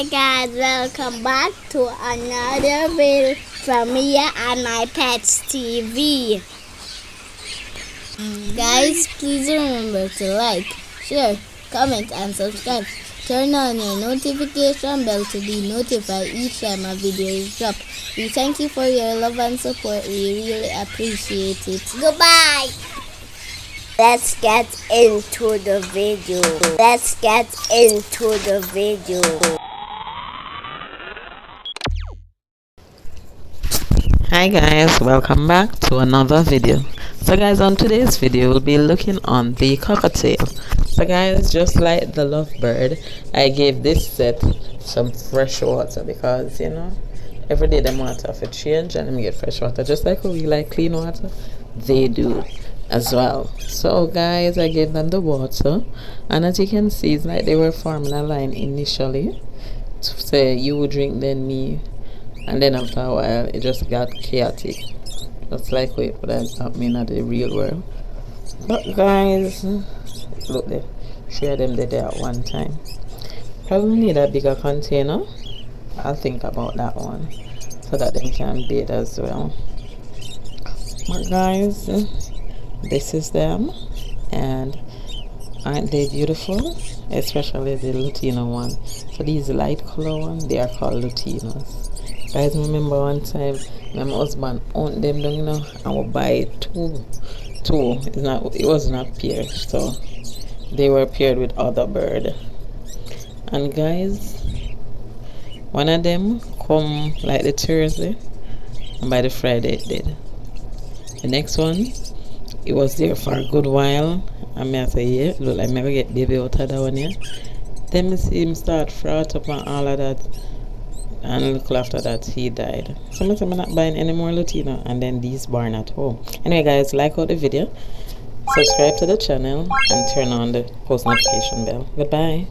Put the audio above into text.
Hi guys, welcome back to another video from here on my Pets TV. Guys, please remember to like, share, comment and subscribe. Turn on your notification bell to be notified each time a video is dropped. We thank you for your love and support. We really appreciate it. Goodbye. Let's get into the video. Hi guys, welcome back to another video. So guys, on today's video we'll be looking on the cockatiel. So guys, just like the lovebird, I gave this set some fresh water because every day them water have to change and them get fresh water. Just like we like clean water, they do as well. So guys, I gave them the water, and as you can see, it's like they were forming a line initially to say you would drink then me, and then after a while it just got chaotic, just like what would happening in the real world. But guys, look there, 3 of them there at one time. Probably need a bigger container. I'll think about that one so that they can bathe as well. But guys, this is them, and aren't they beautiful? Especially the Lutino one. So these light color ones, they are called Lutinos. Guys, remember one time my husband owned them down, and we buy two. It was not paired, so they were paired with other bird. And guys, one of them come like the Thursday, and by the Friday it did. The next one, it was there for a good while, and I say, yeah, look like I get baby out of that one here. Then I see him start froth up and all of that, and look after that he died. So I'm not buying any more Lutino, and then these born at home. Anyway guys, like out the video, subscribe to the channel, and turn on the post notification bell. Goodbye.